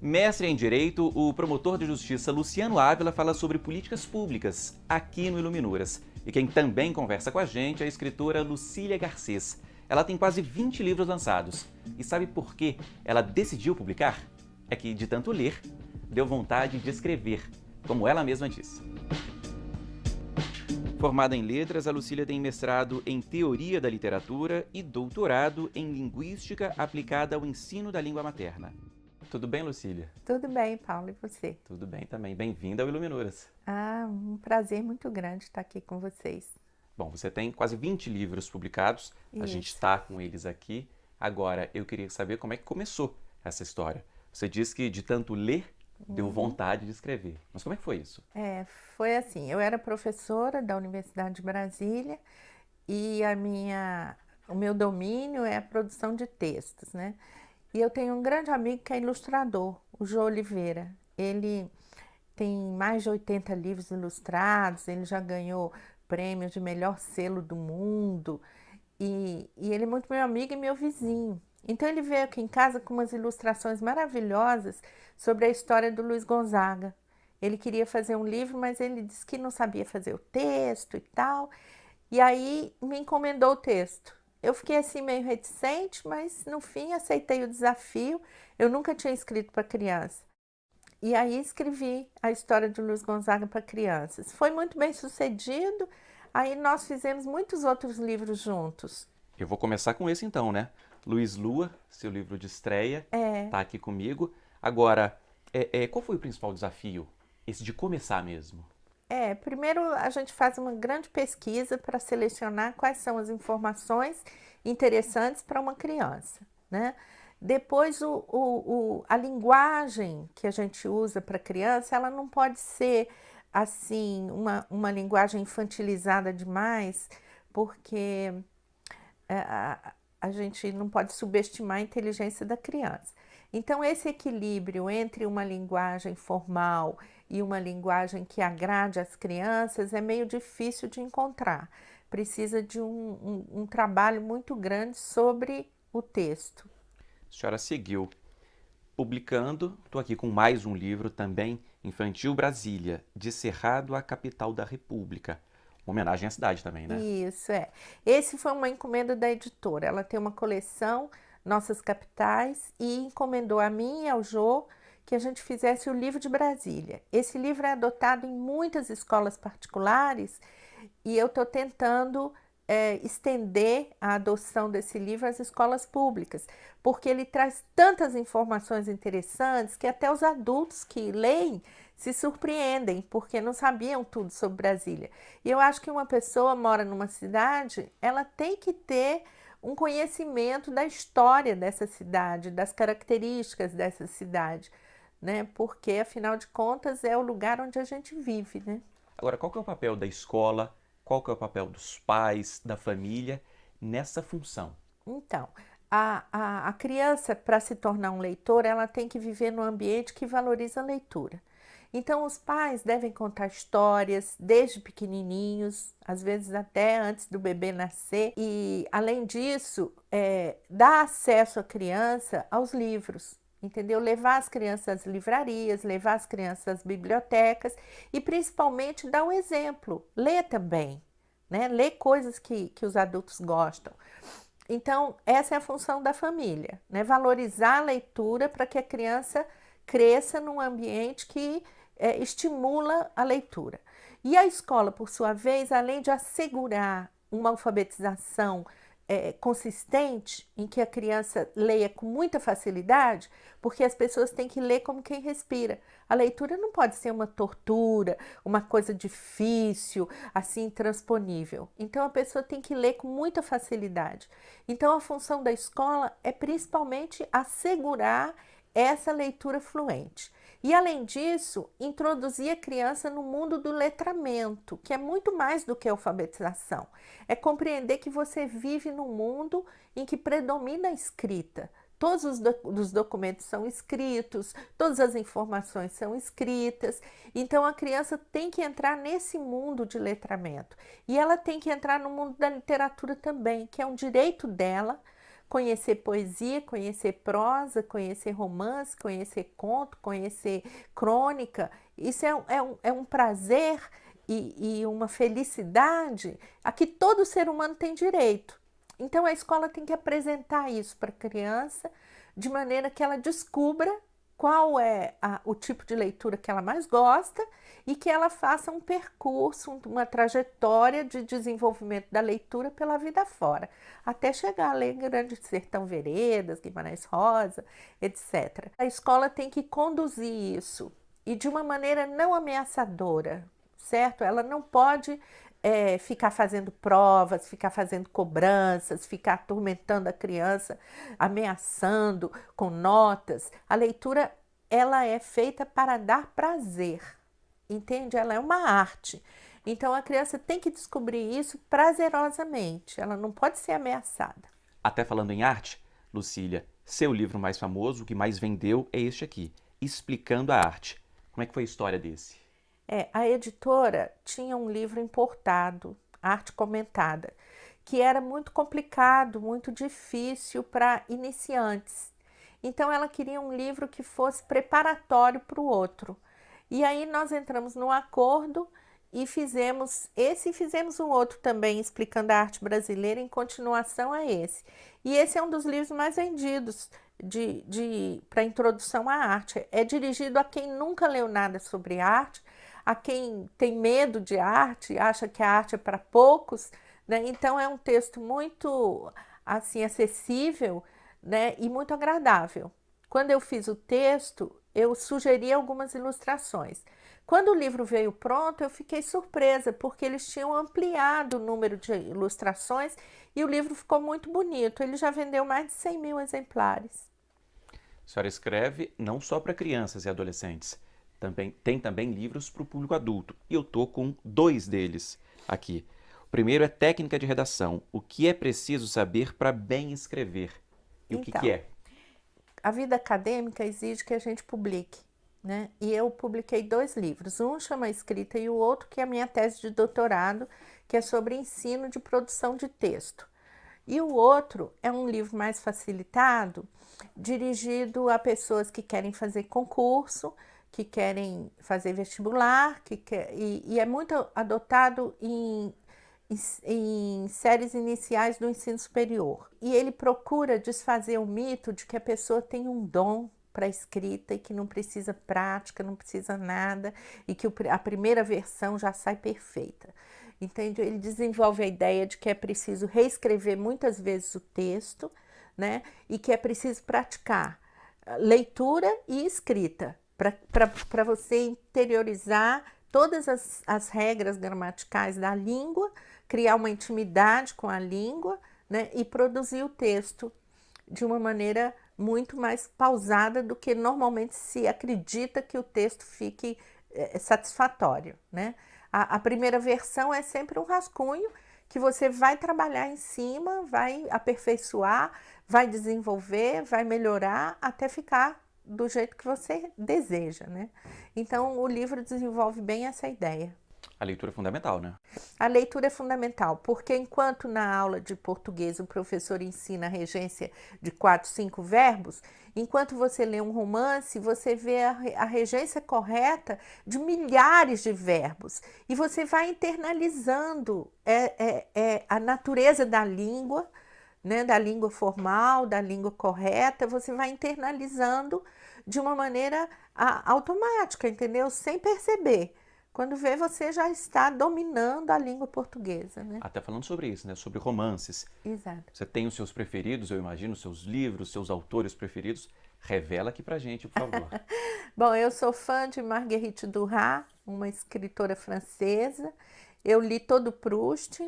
Mestre em Direito, o promotor de justiça Luciano Ávila fala sobre políticas públicas aqui no Iluminuras. E quem também conversa com a gente é a escritora Lucília Garcês. Ela tem quase 20 livros lançados. E sabe por que ela decidiu publicar? É que, de tanto ler, deu vontade de escrever, como ela mesma disse. Formada em letras, a Lucília tem mestrado em Teoria da Literatura e doutorado em Linguística aplicada ao ensino da língua materna. Tudo bem, Lucília? Tudo bem, Paulo, e você? Tudo bem também. Bem-vinda ao Iluminuras. Um prazer muito grande estar aqui com vocês. Bom, você tem quase 20 livros publicados, a gente está com eles aqui. Agora, eu queria saber como é que começou essa história. Você disse que de tanto ler, deu vontade de escrever. Mas como é que foi isso? Foi assim, eu era professora da Universidade de Brasília e o meu domínio é a produção de textos, né? E eu tenho um grande amigo que é ilustrador, o Jô Oliveira. Ele tem mais de 80 livros ilustrados, ele já ganhou prêmios de melhor selo do mundo. E ele é muito meu amigo e meu vizinho. Então ele veio aqui em casa com umas ilustrações maravilhosas sobre a história do Luiz Gonzaga. Ele queria fazer um livro, mas ele disse que não sabia fazer o texto e tal. E aí me encomendou o texto. Eu fiquei assim meio reticente, mas no fim aceitei o desafio. Eu nunca tinha escrito para criança. E aí escrevi a história de Luiz Gonzaga para crianças. Foi muito bem sucedido. Aí nós fizemos muitos outros livros juntos. Eu vou começar com esse então, né? Luiz Lua, seu livro de estreia, tá aqui comigo. Agora, qual foi o principal desafio? Esse de começar mesmo? Primeiro a gente faz uma grande pesquisa para selecionar quais são as informações interessantes para uma criança, né? Depois a linguagem que a gente usa para criança, ela não pode ser assim uma linguagem infantilizada demais, porque a gente não pode subestimar a inteligência da criança. Então, esse equilíbrio entre uma linguagem formal e uma linguagem que agrade as crianças é meio difícil de encontrar. Precisa de um trabalho muito grande sobre o texto. A senhora seguiu publicando, estou aqui com mais um livro também, Infantil Brasília, de Cerrado à Capital da República. Uma homenagem à cidade também, né? Isso, Esse foi uma encomenda da editora. Ela tem uma coleção, Nossas Capitais, e encomendou a mim e ao Jô que a gente fizesse o livro de Brasília. Esse livro é adotado em muitas escolas particulares e eu estou tentando estender a adoção desse livro às escolas públicas, porque ele traz tantas informações interessantes que até os adultos que leem se surpreendem, porque não sabiam tudo sobre Brasília. E eu acho que uma pessoa mora numa cidade, ela tem que ter um conhecimento da história dessa cidade, das características dessa cidade, né? Porque, afinal de contas, é o lugar onde a gente vive, né? Agora, qual que é o papel da escola, qual que é o papel dos pais, da família, nessa função? Então, a criança, para se tornar um leitor, ela tem que viver num ambiente que valoriza a leitura. Então, os pais devem contar histórias desde pequenininhos, às vezes até antes do bebê nascer. E, além disso, dar acesso à criança aos livros, entendeu? Levar as crianças às livrarias, levar as crianças às bibliotecas e, principalmente, dar o exemplo. Ler também, né? Ler coisas que os adultos gostam. Então, essa é a função da família, né? Valorizar a leitura para que a criança cresça num ambiente que estimula a leitura. E a escola, por sua vez, além de assegurar uma alfabetização consistente, em que a criança leia com muita facilidade, porque as pessoas têm que ler como quem respira. A leitura não pode ser uma tortura, uma coisa difícil, assim, intransponível. Então, a pessoa tem que ler com muita facilidade. Então, a função da escola é principalmente assegurar essa leitura fluente. E, além disso, introduzir a criança no mundo do letramento, que é muito mais do que alfabetização. É compreender que você vive num mundo em que predomina a escrita. Todos os documentos são escritos, todas as informações são escritas. Então, a criança tem que entrar nesse mundo de letramento. E ela tem que entrar no mundo da literatura também, que é um direito dela, conhecer poesia, conhecer prosa, conhecer romance, conhecer conto, conhecer crônica. Isso é um prazer e uma felicidade a que todo ser humano tem direito. Então a escola tem que apresentar isso para a criança de maneira que ela descubra qual é o tipo de leitura que ela mais gosta e que ela faça um percurso, uma trajetória de desenvolvimento da leitura pela vida fora, até chegar a ler Grande Sertão Veredas, Guimarães Rosa, etc. A escola tem que conduzir isso e de uma maneira não ameaçadora, certo? Ela não pode ficar fazendo provas, ficar fazendo cobranças, ficar atormentando a criança, ameaçando com notas. A leitura, ela é feita para dar prazer, entende? Ela é uma arte. Então a criança tem que descobrir isso prazerosamente, ela não pode ser ameaçada. Até falando em arte, Lucília, seu livro mais famoso, o que mais vendeu, é este aqui, Explicando a Arte. Como é que foi a história desse? A editora tinha um livro importado, Arte Comentada, que era muito complicado, muito difícil para iniciantes. Então ela queria um livro que fosse preparatório para o outro. E aí nós entramos num acordo e fizemos esse e fizemos um outro também, Explicando a Arte Brasileira, em continuação a esse. E esse é um dos livros mais vendidos para introdução à arte. É dirigido a quem nunca leu nada sobre arte, a quem tem medo de arte, acha que a arte é para poucos, né? Então é um texto muito assim acessível, né? E muito agradável. Quando eu fiz o texto, eu sugeri algumas ilustrações. Quando o livro veio pronto, eu fiquei surpresa, porque eles tinham ampliado o número de ilustrações e o livro ficou muito bonito. Ele já vendeu mais de 100 mil exemplares. A senhora escreve não só para crianças e adolescentes, tem também livros para o público adulto. E eu estou com 2 deles aqui. O primeiro é Técnica de Redação. O que é preciso saber para bem escrever? E o que é? A vida acadêmica exige que a gente publique, né? E eu publiquei 2 livros. Um chama Escrita e o outro que é a minha tese de doutorado, que é sobre ensino de produção de texto. E o outro é um livro mais facilitado, dirigido a pessoas que querem fazer concurso, que querem fazer vestibular, e é muito adotado em séries iniciais do ensino superior. E ele procura desfazer o mito de que a pessoa tem um dom para a escrita e que não precisa prática, não precisa nada, e que a primeira versão já sai perfeita. Entende? Ele desenvolve a ideia de que é preciso reescrever muitas vezes o texto, né? E que é preciso praticar leitura e escrita para você interiorizar todas as regras gramaticais da língua, criar uma intimidade com a língua, né? E produzir o texto de uma maneira muito mais pausada do que normalmente se acredita que o texto fique satisfatório, né? A primeira versão é sempre um rascunho que você vai trabalhar em cima, vai aperfeiçoar, vai desenvolver, vai melhorar até ficar do jeito que você deseja, né? Então, o livro desenvolve bem essa ideia. A leitura é fundamental, né? A leitura é fundamental, porque enquanto na aula de português o professor ensina a regência de 4, 5 verbos, enquanto você lê um romance, você vê a regência correta de milhares de verbos. E você vai internalizando a natureza da língua, né, da língua formal, da língua correta, você vai internalizando de uma maneira automática, entendeu? Sem perceber. Quando vê, você já está dominando a língua portuguesa, né? Até falando sobre isso, né? Sobre romances. Exato. Você tem os seus preferidos, eu imagino, seus livros, seus autores preferidos. Revela aqui pra gente, por favor. Bom, eu sou fã de Marguerite Duras, uma escritora francesa. Eu li todo Proust.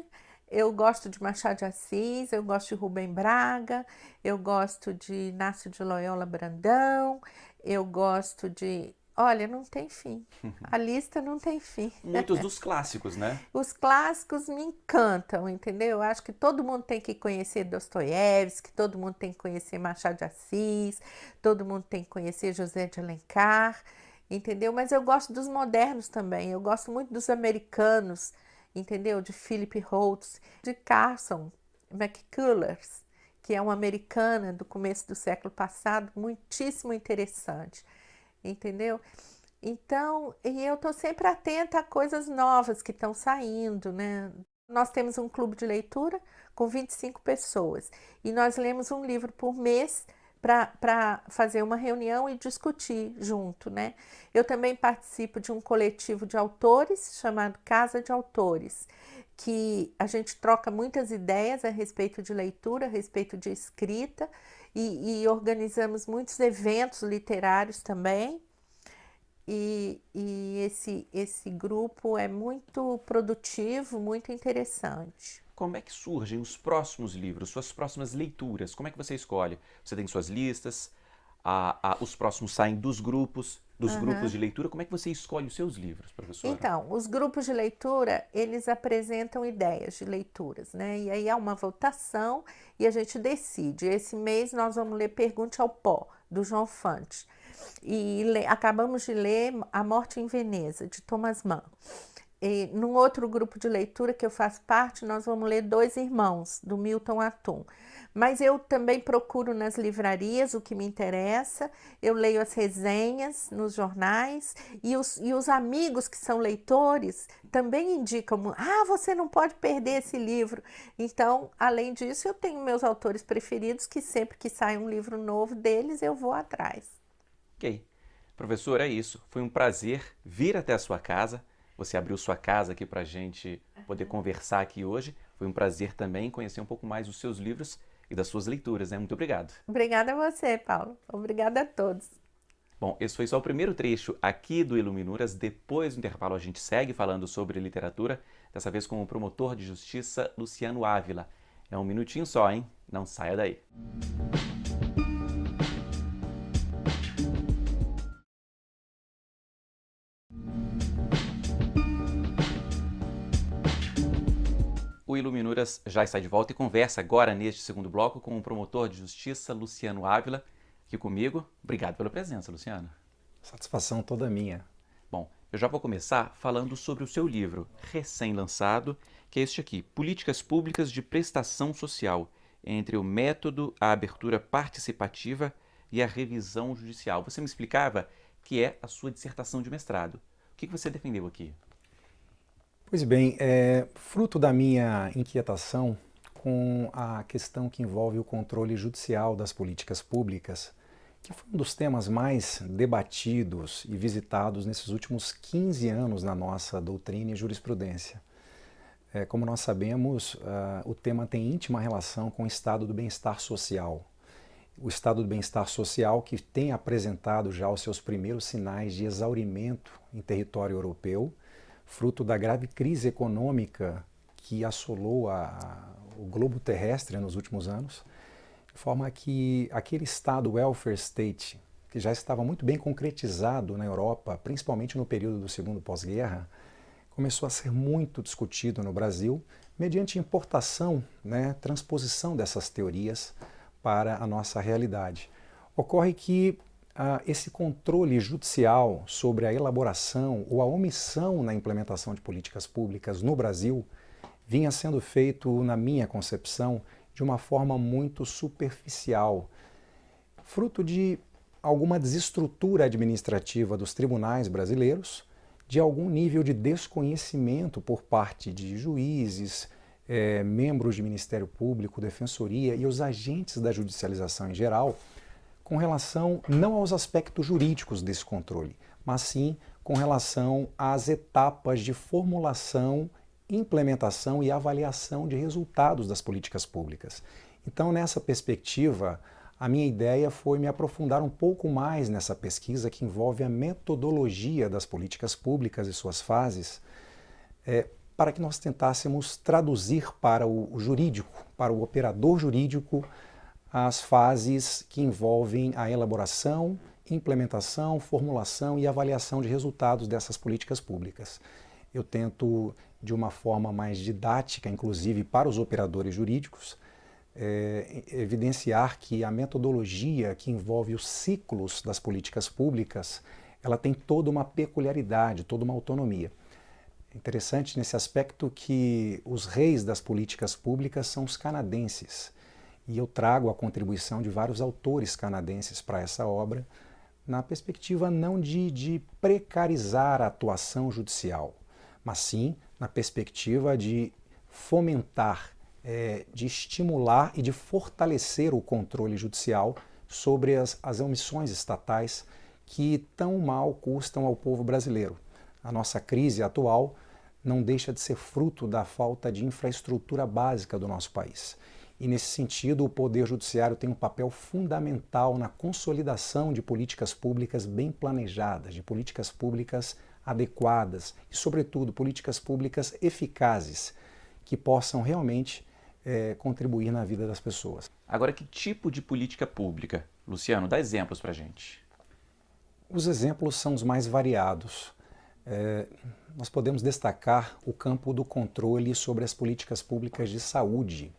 Eu gosto de Machado de Assis, eu gosto de Rubem Braga, eu gosto de Inácio de Loyola Brandão, eu gosto de... Olha, não tem fim. A lista não tem fim. Muitos dos clássicos, né? Os clássicos me encantam, entendeu? Eu acho que todo mundo tem que conhecer Dostoiévski, todo mundo tem que conhecer Machado de Assis, todo mundo tem que conhecer José de Alencar, entendeu? Mas eu gosto dos modernos também, eu gosto muito dos americanos, entendeu? De Philip Roth, de Carson McCullers, que é uma americana do começo do século passado, muitíssimo interessante, entendeu? Então, e eu estou sempre atenta a coisas novas que estão saindo, né? Nós temos um clube de leitura com 25 pessoas e nós lemos um livro por mês para fazer uma reunião e discutir junto, né? Eu também participo de um coletivo de autores chamado Casa de Autores, que a gente troca muitas ideias a respeito de leitura, a respeito de escrita e organizamos muitos eventos literários também. Esse grupo é muito produtivo, muito interessante. Como é que surgem os próximos livros, suas próximas leituras? Como é que você escolhe? Você tem suas listas, os próximos saem dos grupos de leitura. Como é que você escolhe os seus livros, professora? Então, os grupos de leitura, eles apresentam ideias de leituras, né? E aí há uma votação e a gente decide. Esse mês nós vamos ler Pergunte ao Pó, do João Fante. E acabamos de ler A Morte em Veneza, de Thomas Mann. E num outro grupo de leitura que eu faço parte, nós vamos ler Dois Irmãos, do Milton Atum. Mas eu também procuro nas livrarias o que me interessa, eu leio as resenhas nos jornais e os amigos que são leitores também indicam, você não pode perder esse livro. Então, além disso, eu tenho meus autores preferidos que sempre que sai um livro novo deles, eu vou atrás. Ok. Professor, é isso. Foi um prazer vir até a sua casa. Você abriu sua casa aqui para a gente poder conversar aqui hoje. Foi um prazer também conhecer um pouco mais dos seus livros e das suas leituras, né? Muito obrigado. Obrigada a você, Paulo. Obrigada a todos. Bom, esse foi só o primeiro trecho aqui do Iluminuras. Depois do intervalo a gente segue falando sobre literatura, dessa vez com o promotor de justiça Luciano Ávila. É um minutinho só, hein? Não saia daí. O Iluminuras já está de volta e conversa agora neste segundo bloco com o promotor de justiça Luciano Ávila, aqui comigo. Obrigado pela presença, Luciano. Satisfação toda minha. Bom, eu já vou começar falando sobre o seu livro recém-lançado, que é este aqui, Políticas Públicas de Prestação Social, entre o método, a abertura participativa e a revisão judicial. Você me explicava que é a sua dissertação de mestrado. O que você defendeu aqui? Pois bem, fruto da minha inquietação com a questão que envolve o controle judicial das políticas públicas, que foi um dos temas mais debatidos e visitados nesses últimos 15 anos na nossa doutrina e jurisprudência. Como nós sabemos, o tema tem íntima relação com o estado do bem-estar social. O estado do bem-estar social que tem apresentado já os seus primeiros sinais de exaurimento em território europeu, fruto da grave crise econômica que assolou o globo terrestre nos últimos anos, de forma que aquele estado welfare state, que já estava muito bem concretizado na Europa, principalmente no período do segundo pós-guerra, começou a ser muito discutido no Brasil, mediante importação, transposição dessas teorias para a nossa realidade. Ocorre que esse controle judicial sobre a elaboração ou a omissão na implementação de políticas públicas no Brasil vinha sendo feito, na minha concepção, de uma forma muito superficial, fruto de alguma desestrutura administrativa dos tribunais brasileiros, de algum nível de desconhecimento por parte de juízes, membros de Ministério Público, Defensoria e os agentes da judicialização em geral, com relação não aos aspectos jurídicos desse controle, mas sim com relação às etapas de formulação, implementação e avaliação de resultados das políticas públicas. Então, nessa perspectiva, a minha ideia foi me aprofundar um pouco mais nessa pesquisa que envolve a metodologia das políticas públicas e suas fases, para que nós tentássemos traduzir para o jurídico, para o operador jurídico, as fases que envolvem a elaboração, implementação, formulação e avaliação de resultados dessas políticas públicas. Eu tento, de uma forma mais didática, inclusive para os operadores jurídicos, evidenciar que a metodologia que envolve os ciclos das políticas públicas, ela tem toda uma peculiaridade, toda uma autonomia. É interessante nesse aspecto que os reis das políticas públicas são os canadenses. E eu trago a contribuição de vários autores canadenses para essa obra, na perspectiva não de precarizar a atuação judicial, mas sim na perspectiva de fomentar, de estimular e de fortalecer o controle judicial sobre as omissões estatais que tão mal custam ao povo brasileiro. A nossa crise atual não deixa de ser fruto da falta de infraestrutura básica do nosso país. E, nesse sentido, o Poder Judiciário tem um papel fundamental na consolidação de políticas públicas bem planejadas, de políticas públicas adequadas e, sobretudo, políticas públicas eficazes que possam realmente contribuir na vida das pessoas. Agora, que tipo de política pública? Luciano, dá exemplos para a gente. Os exemplos são os mais variados. Nós podemos destacar o campo do controle sobre as políticas públicas de saúde,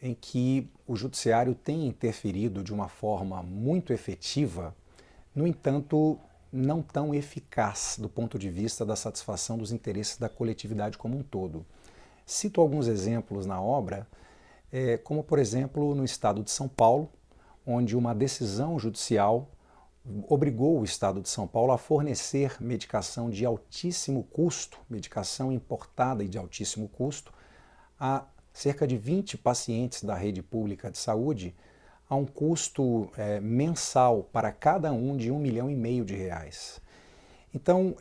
em que o judiciário tem interferido de uma forma muito efetiva, no entanto, não tão eficaz do ponto de vista da satisfação dos interesses da coletividade como um todo. Cito alguns exemplos na obra, como por exemplo no estado de São Paulo, onde uma decisão judicial obrigou o estado de São Paulo a fornecer medicação de altíssimo custo, medicação importada e de altíssimo custo, a cerca de 20 pacientes da rede pública de saúde, a um custo mensal para cada um de R$ 1,5 milhão. Então,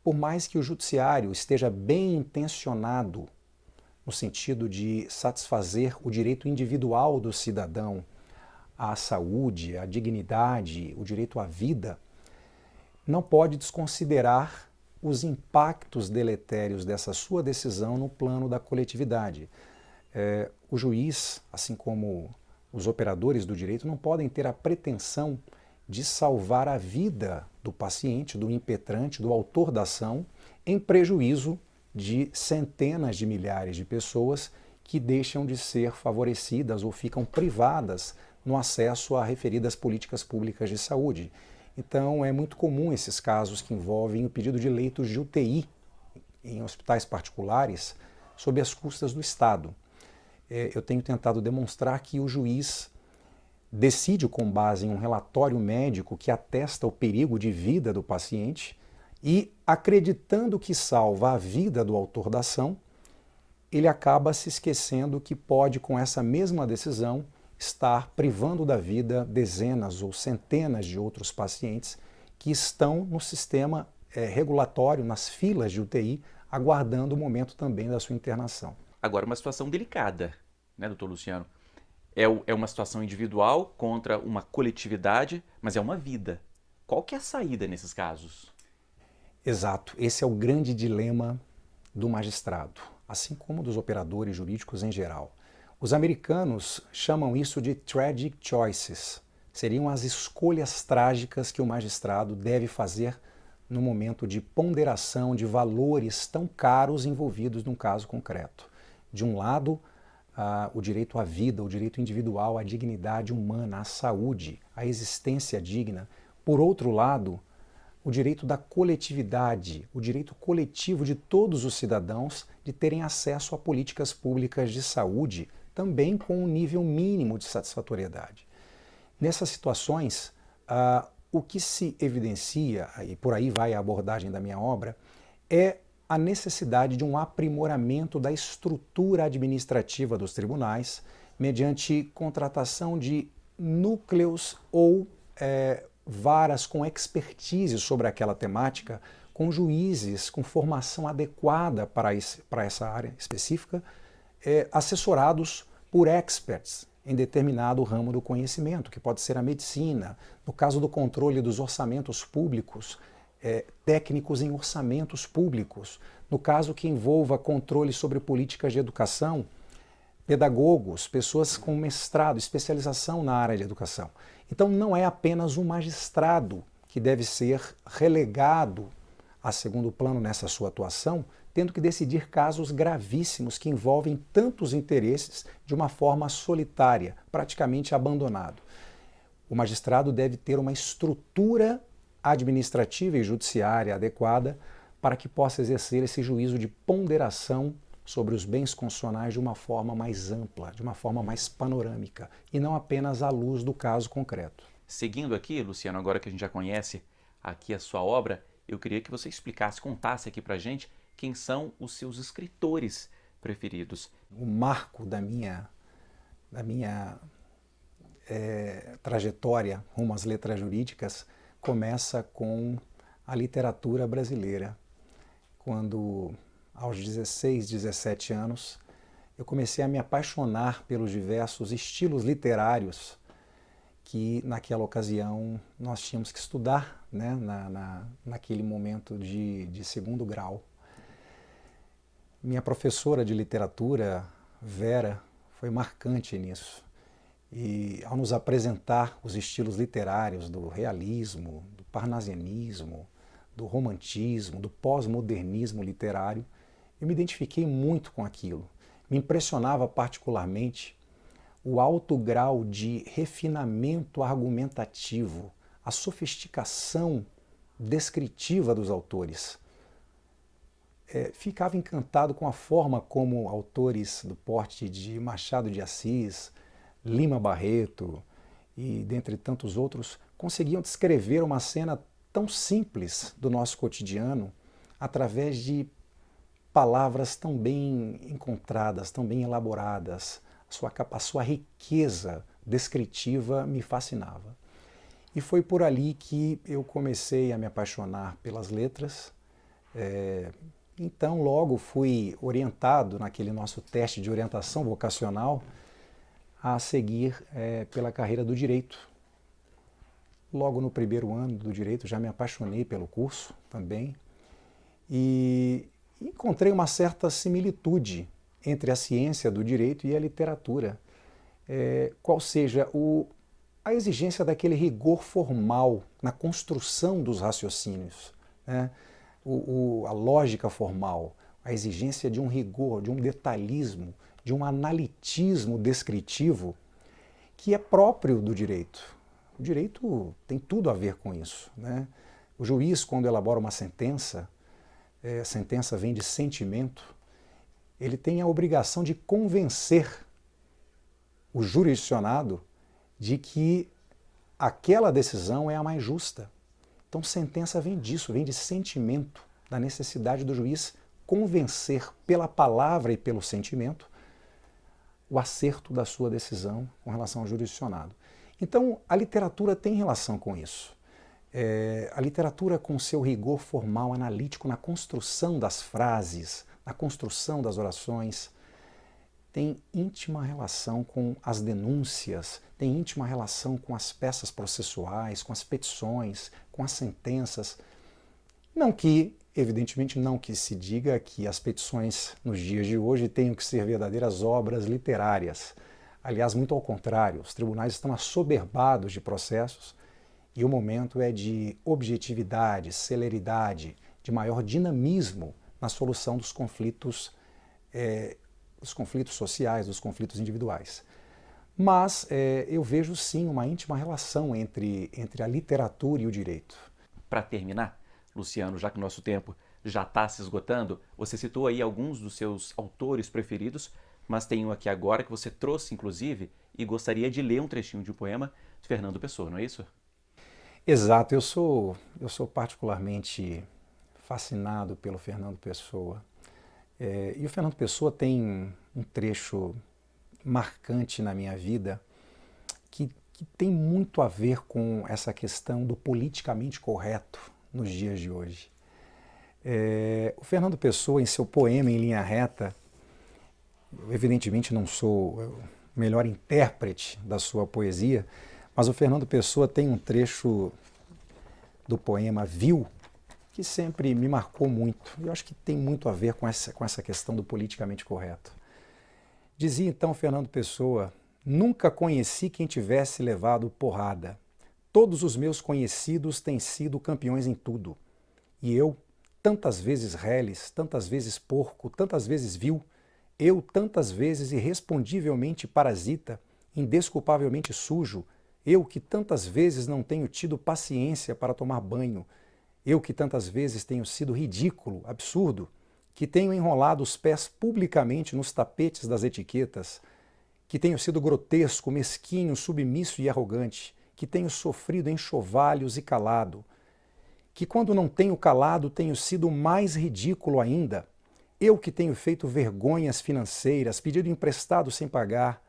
por mais que o judiciário esteja bem intencionado no sentido de satisfazer o direito individual do cidadão à saúde, à dignidade, o direito à vida, não pode desconsiderar os impactos deletérios dessa sua decisão no plano da coletividade. O juiz, assim como os operadores do direito, não podem ter a pretensão de salvar a vida do paciente, do impetrante, do autor da ação, em prejuízo de centenas de milhares de pessoas que deixam de ser favorecidas ou ficam privadas no acesso a referidas políticas públicas de saúde. Então, é muito comum esses casos que envolvem o pedido de leitos de UTI em hospitais particulares sob as custas do Estado. Eu tenho tentado demonstrar que o juiz decide com base em um relatório médico que atesta o perigo de vida do paciente e, acreditando que salva a vida do autor da ação, ele acaba se esquecendo que pode, com essa mesma decisão, estar privando da vida dezenas ou centenas de outros pacientes que estão no sistema regulatório, nas filas de UTI, aguardando o momento também da sua internação. Agora, uma situação delicada, né, doutor Luciano? É uma situação individual contra uma coletividade, mas é uma vida. Qual que é a saída nesses casos? Exato. Esse é o grande dilema do magistrado, assim como dos operadores jurídicos em geral. Os americanos chamam isso de tragic choices. Seriam as escolhas trágicas que o magistrado deve fazer no momento de ponderação de valores tão caros envolvidos num caso concreto. De um lado, o direito à vida, o direito individual, à dignidade humana, à saúde, à existência digna. Por outro lado, o direito da coletividade, o direito coletivo de todos os cidadãos de terem acesso a políticas públicas de saúde, também com um nível mínimo de satisfatoriedade. Nessas situações, o que se evidencia, e por aí vai a abordagem da minha obra, é a necessidade de um aprimoramento da estrutura administrativa dos tribunais mediante contratação de núcleos ou varas com expertise sobre aquela temática, com juízes com formação adequada para essa área específica, assessorados por experts em determinado ramo do conhecimento, que pode ser a medicina, no caso do controle dos orçamentos públicos, técnicos em orçamentos públicos, no caso que envolva controle sobre políticas de educação, pedagogos, pessoas com mestrado, especialização na área de educação. Então não é apenas um magistrado que deve ser relegado a segundo plano nessa sua atuação, tendo que decidir casos gravíssimos que envolvem tantos interesses de uma forma solitária, praticamente abandonado. O magistrado deve ter uma estrutura administrativa e judiciária adequada para que possa exercer esse juízo de ponderação sobre os bens constitucionais de uma forma mais ampla, de uma forma mais panorâmica, e não apenas à luz do caso concreto. Seguindo aqui, Luciano, agora que a gente já conhece aqui a sua obra, eu queria que você explicasse, contasse aqui pra gente quem são os seus escritores preferidos. O marco da minha trajetória rumo às letras jurídicas começa com a literatura brasileira. Quando, aos 16, 17 anos, eu comecei a me apaixonar pelos diversos estilos literários que, naquela ocasião, nós tínhamos que estudar, né, naquele momento de segundo grau. Minha professora de literatura, Vera, foi marcante nisso. E ao nos apresentar os estilos literários do realismo, do parnasianismo, do romantismo, do pós-modernismo literário, eu me identifiquei muito com aquilo. Me impressionava particularmente o alto grau de refinamento argumentativo, a sofisticação descritiva dos autores. Ficava encantado com a forma como autores do porte de Machado de Assis, Lima Barreto e dentre tantos outros conseguiam descrever uma cena tão simples do nosso cotidiano através de palavras tão bem encontradas, tão bem elaboradas. A sua riqueza descritiva me fascinava. E foi por ali que eu comecei a me apaixonar pelas letras. Então, logo fui orientado naquele nosso teste de orientação vocacional a seguir pela carreira do direito. Logo no primeiro ano do direito já me apaixonei pelo curso também e encontrei uma certa similitude entre a ciência do direito e a literatura, qual seja a exigência daquele rigor formal na construção dos raciocínios, né? A lógica formal, a exigência de um rigor, de um detalhismo, de um analitismo descritivo que é próprio do direito. O direito tem tudo a ver com isso, né? O juiz, quando elabora uma sentença, a sentença vem de sentimento, ele tem a obrigação de convencer o jurisdicionado de que aquela decisão é a mais justa. Então, sentença vem disso, vem de sentimento, da necessidade do juiz convencer pela palavra e pelo sentimento o acerto da sua decisão com relação ao jurisdicionado. Então, a literatura tem relação com isso. A literatura, com seu rigor formal, analítico, na construção das frases, na construção das orações, tem íntima relação com as denúncias, tem íntima relação com as peças processuais, com as petições, com as sentenças. Não que, evidentemente, não que se diga que as petições nos dias de hoje tenham que ser verdadeiras obras literárias. Aliás, muito ao contrário, os tribunais estão assoberbados de processos e o momento é de objetividade, celeridade, de maior dinamismo na solução dos conflitos sociais, dos conflitos individuais. Mas eu vejo sim uma íntima relação entre a literatura e o direito. Para terminar, Luciano, já que o nosso tempo já está se esgotando, você citou aí alguns dos seus autores preferidos, mas tem um aqui agora que você trouxe, inclusive, e gostaria de ler um trechinho de um poema de Fernando Pessoa, não é isso? Exato, eu sou particularmente fascinado pelo Fernando Pessoa. E o Fernando Pessoa tem um trecho marcante na minha vida que tem muito a ver com essa questão do politicamente correto nos dias de hoje. O Fernando Pessoa, em seu poema Em Linha Reta, eu evidentemente não sou o melhor intérprete da sua poesia, mas o Fernando Pessoa tem um trecho do poema Vil, que sempre me marcou muito. Eu acho que tem muito a ver com essa questão do politicamente correto. Dizia então Fernando Pessoa: nunca conheci quem tivesse levado porrada. Todos os meus conhecidos têm sido campeões em tudo. E eu, tantas vezes reles, tantas vezes porco, tantas vezes vil, eu tantas vezes irrespondivelmente parasita, indesculpavelmente sujo, eu que tantas vezes não tenho tido paciência para tomar banho, eu que tantas vezes tenho sido ridículo, absurdo, que tenho enrolado os pés publicamente nos tapetes das etiquetas, que tenho sido grotesco, mesquinho, submisso e arrogante, que tenho sofrido enxovalhos e calado, que quando não tenho calado tenho sido mais ridículo ainda, eu que tenho feito vergonhas financeiras, pedido emprestado sem pagar,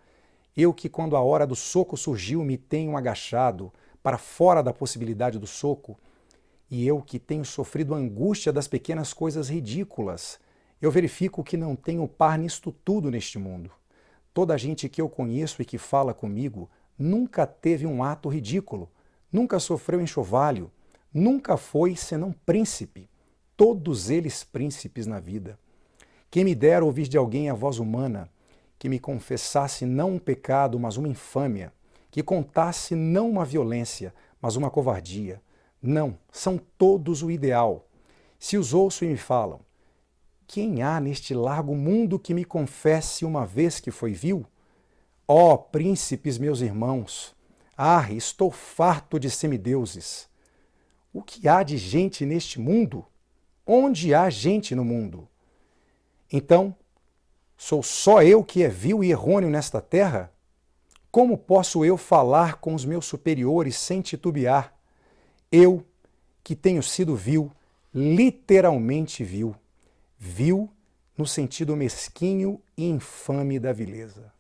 eu que quando a hora do soco surgiu me tenho agachado para fora da possibilidade do soco, e eu que tenho sofrido a angústia das pequenas coisas ridículas, eu verifico que não tenho par nisto tudo neste mundo. Toda a gente que eu conheço e que fala comigo nunca teve um ato ridículo, nunca sofreu enxovalho, nunca foi senão príncipe, todos eles príncipes na vida. Quem me dera ouvir de alguém a voz humana, que me confessasse não um pecado, mas uma infâmia, que contasse não uma violência, mas uma covardia. Não, são todos o ideal. Se os ouço e me falam, quem há neste largo mundo que me confesse uma vez que foi vil? Ó príncipes, meus irmãos, estou farto de semideuses. O que há de gente neste mundo? Onde há gente no mundo? Então, sou só eu que é vil e errôneo nesta terra? Como posso eu falar com os meus superiores sem titubear? Eu, que tenho sido vil, literalmente vil. Vil no sentido mesquinho e infame da vileza.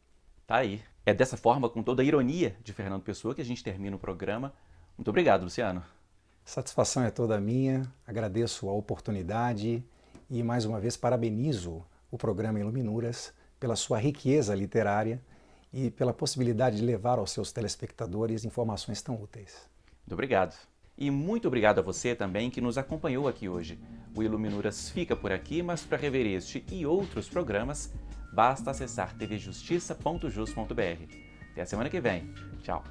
Tá aí. É dessa forma, com toda a ironia de Fernando Pessoa, que a gente termina o programa. Muito obrigado, Luciano. Satisfação é toda minha, agradeço a oportunidade e mais uma vez parabenizo o programa Iluminuras pela sua riqueza literária e pela possibilidade de levar aos seus telespectadores informações tão úteis. Muito obrigado. E muito obrigado a você também que nos acompanhou aqui hoje. O Iluminuras fica por aqui, mas para rever este e outros programas, basta acessar tvjustiça.jus.br. Até a semana que vem. Tchau.